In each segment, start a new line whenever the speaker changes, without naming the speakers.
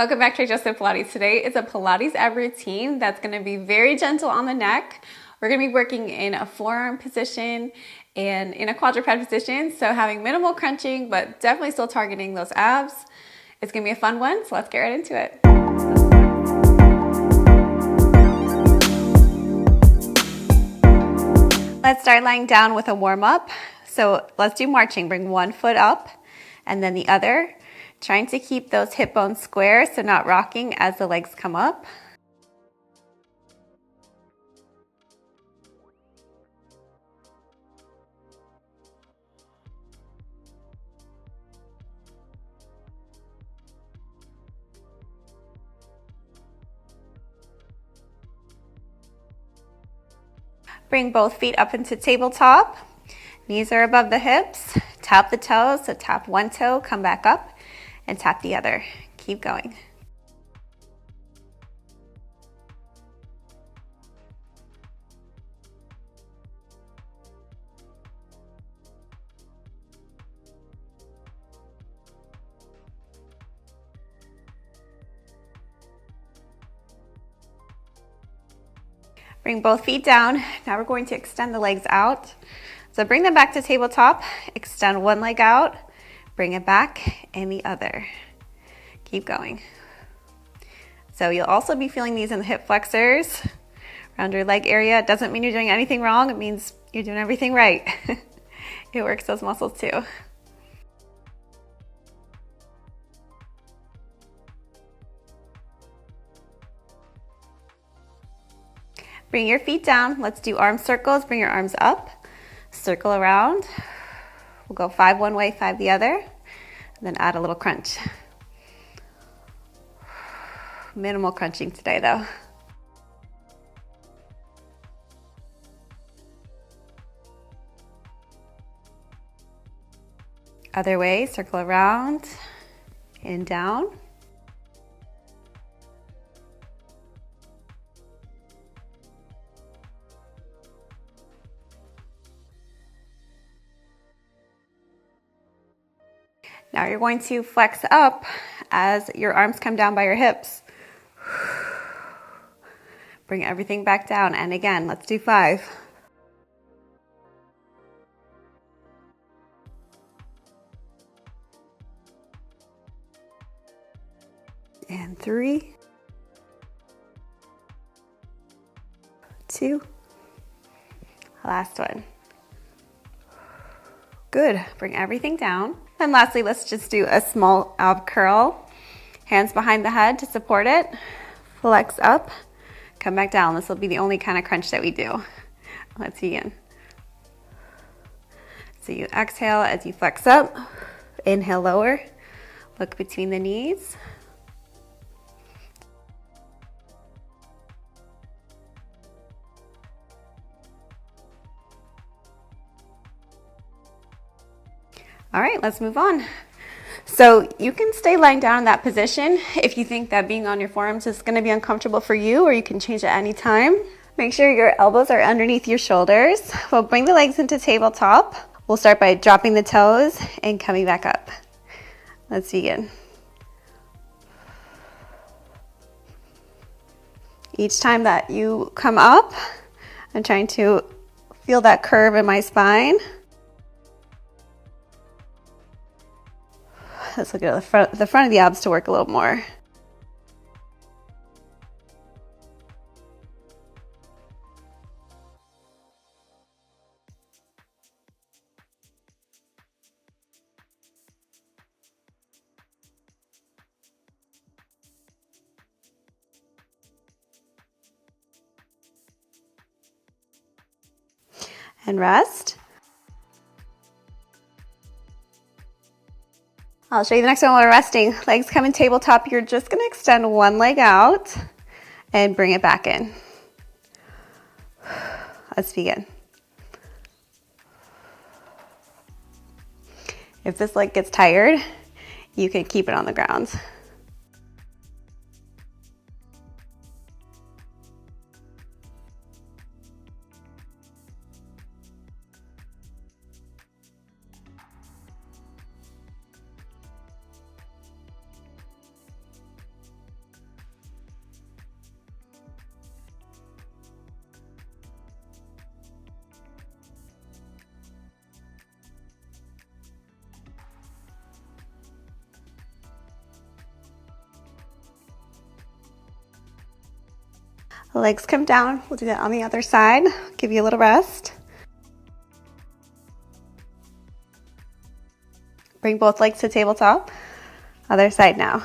Welcome back to Adjusted Pilates. Today is a Pilates ab routine that's going to be very gentle on the neck. We're going to be working in a forearm position and in a quadruped position, so having minimal crunching, but definitely still targeting those abs. It's going to be a fun one, so let's get right into it. Let's start lying down with a warm-up. So let's do marching. Bring one foot up and then the other. Trying to keep those hip bones square, so not rocking as the legs come up. Bring both feet up into tabletop. Knees are above the hips. Tap the toes, so tap one toe, come back up, and tap the other. Keep going. Bring both feet down. Now we're going to extend the legs out. So bring them back to tabletop. Extend one leg out. Bring it back and the other. Keep going. So you'll also be feeling these in the hip flexors around your leg area. It doesn't mean you're doing anything wrong. It means you're doing everything right. It works those muscles too. Bring your feet down. Let's do arm circles. Bring your arms up. Circle around. We'll go 5 one way, 5 the other. And then add a little crunch. Minimal crunching today though. Other way, circle around and down. Now you're going to flex up as your arms come down by your hips. Bring everything back down. And again, let's do 5. And 3. 2. Last one. Good. Bring everything down. And lastly, let's just do a small ab curl. Hands behind the head to support it. Flex up. Come back down. This will be the only kind of crunch that we do. Let's begin. So you exhale as you flex up. Inhale, lower. Look between the knees. All right, let's move on. So you can stay lying down in that position if you think that being on your forearms is going to be uncomfortable for you, or you can change at any time. Make sure your elbows are underneath your shoulders. We'll bring the legs into tabletop. We'll start by dropping the toes and coming back up. Let's begin. Each time that you come up, I'm trying to feel that curve in my spine. Let's look at the front of the abs to work a little more. And rest. I'll show you the next one while we're resting. Legs come in tabletop. You're just gonna extend one leg out and bring it back in. Let's begin. If this leg gets tired, you can keep it on the ground. The legs come down. We'll do that on the other side. Give you a little rest. Bring both legs to tabletop. Other side now.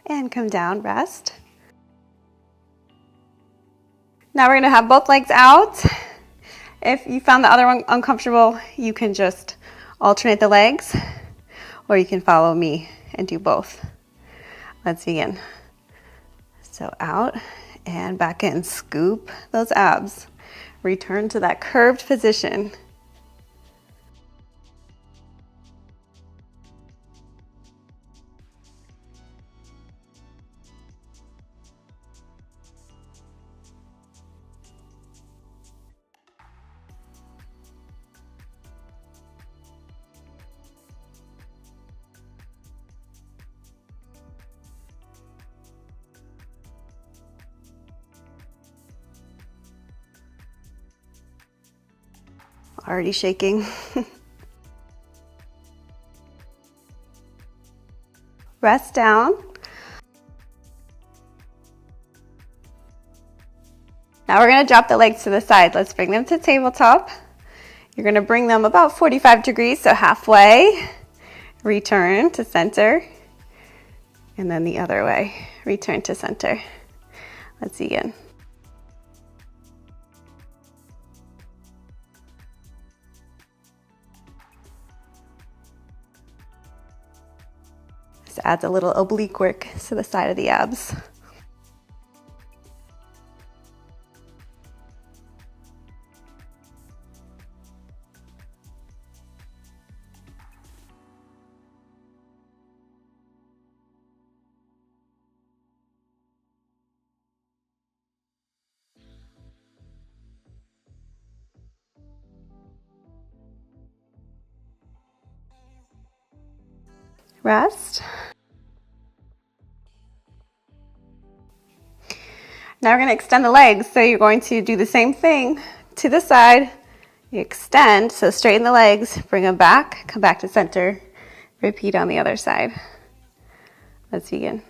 And come down, rest. Now we're gonna have both legs out. If you found the other one uncomfortable, you can just alternate the legs, or you can follow me and do both. Let's begin. So out and back in, scoop those abs. Return to that curved position. Already shaking. Rest down. Now we're going to drop the legs to the side. Let's bring them to tabletop. You're going to bring them about 45 degrees, so halfway. Return to center. And then the other way. Return to center. Let's begin. This adds a little oblique work to the side of the abs. Rest. Now we're going to extend the legs. So you're going to do the same thing to the side. You extend, so straighten the legs, bring them back, come back to center. Repeat on the other side. Let's begin.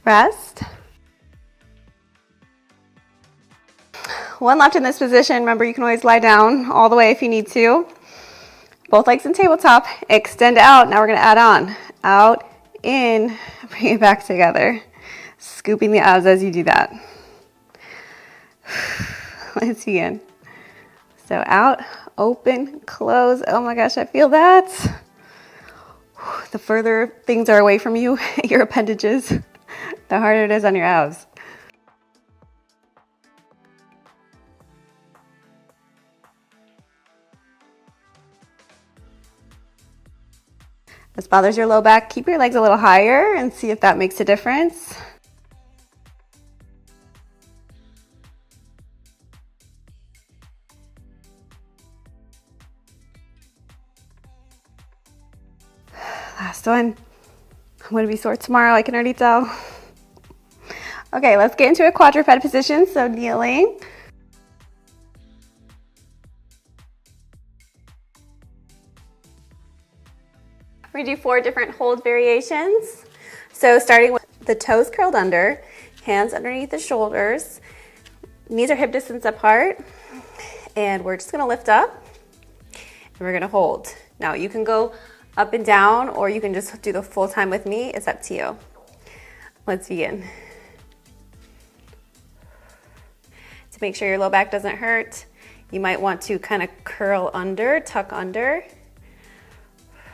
Rest. One left in this position. Remember, you can always lie down all the way if you need to. Both legs in tabletop. Extend out. Now we're going to add on. Out, in, bring it back together. Scooping the abs as you do that. Let's begin. So out, open, close. Oh my gosh, I feel that. The further things are away from you, your appendages, the harder it is on your abs. This bothers your low back, keep your legs a little higher and see if that makes a difference. Last one. I'm going to be sore tomorrow, I can already tell. Okay, let's get into a quadruped position. So kneeling. We're gonna do 4 different hold variations. So starting with the toes curled under, hands underneath the shoulders, knees are hip distance apart, and we're just gonna lift up and we're gonna hold. Now you can go up and down or you can just do the full time with me, it's up to you. Let's begin. To make sure your low back doesn't hurt, you might want to kind of curl under, tuck under,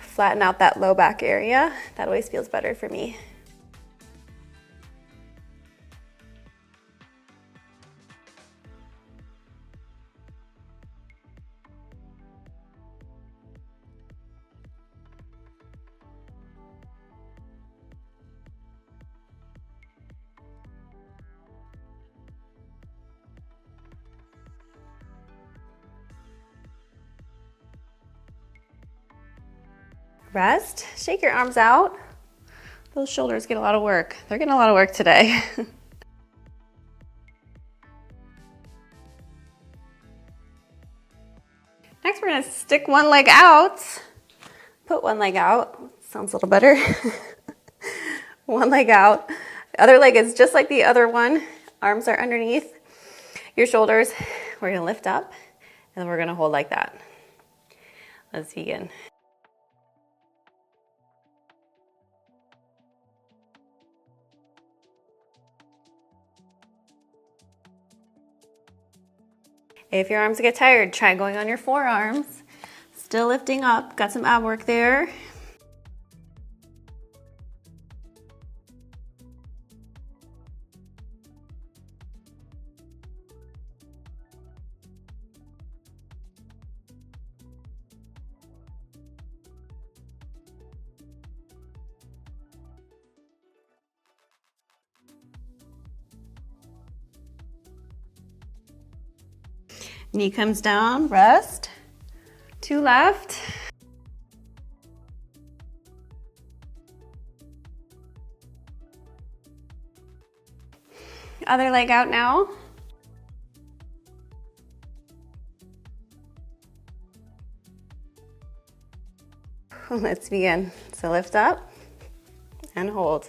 flatten out that low back area. That always feels better for me. Rest, shake your arms out. Those shoulders get a lot of work. They're getting a lot of work today. Next, we're gonna stick one leg out. Put one leg out. Sounds a little better. One leg out. The other leg is just like the other one. Arms are underneath your shoulders. We're gonna lift up and then we're gonna hold like that. Let's begin. If your arms get tired, try going on your forearms. Still lifting up, got some ab work there. Knee comes down, rest. 2 left. Other leg out now. Let's begin. So lift up and hold.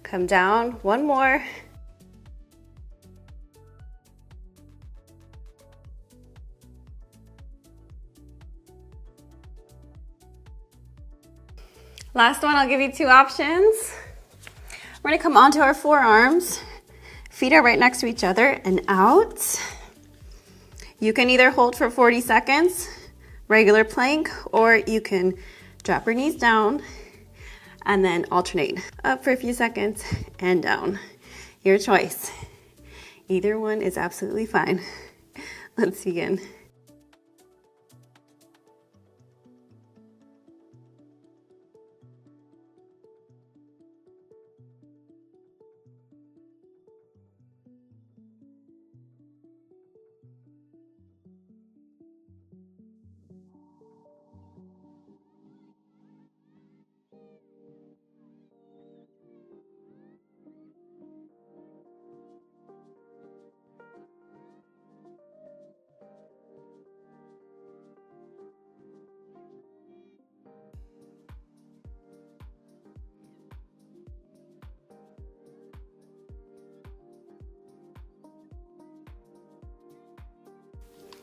Come down, one more. Last one, I'll give you 2 options. We're gonna come onto our forearms. Feet are right next to each other and out. You can either hold for 40 seconds, regular plank, or you can drop your knees down and then alternate up for a few seconds and down. Your choice. Either one is absolutely fine. Let's begin.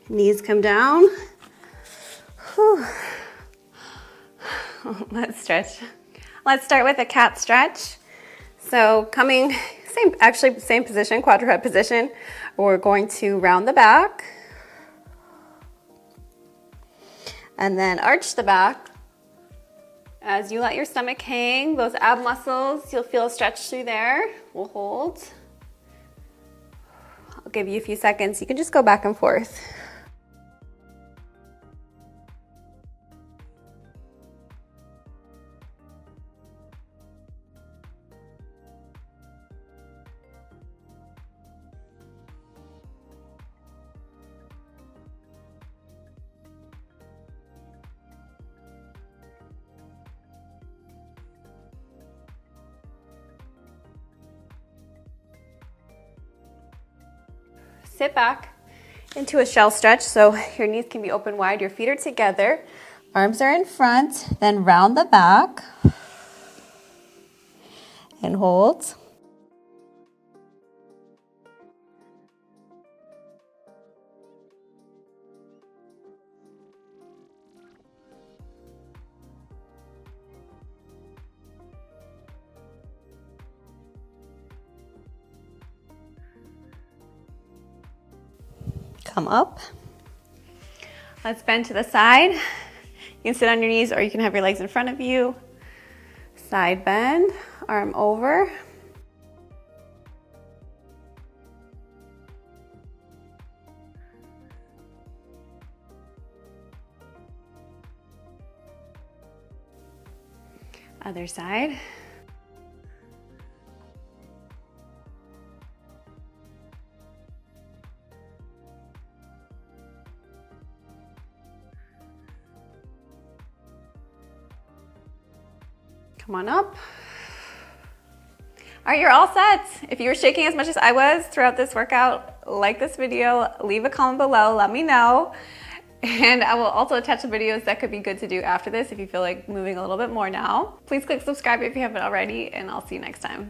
Knees come down. Whew. Let's stretch. Let's start with a cat stretch. So coming, same position, quadruped position. We're going to round the back and then arch the back As you let your stomach hang, those ab muscles, you'll feel a stretch through there. We'll hold. I'll give you a few seconds. You can just go back and forth. Sit back into a shell stretch so your knees can be open wide, your feet are together, arms are in front, then round the back and hold. Come up. Let's bend to the side. You can sit on your knees or you can have your legs in front of you. Side bend, arm over. Other side. Come on up. All right, you're all set. If you were shaking as much as I was throughout this workout, like this video, leave a comment below, let me know. And I will also attach some videos that could be good to do after this if you feel like moving a little bit more now. Please click subscribe if you haven't already, and I'll see you next time.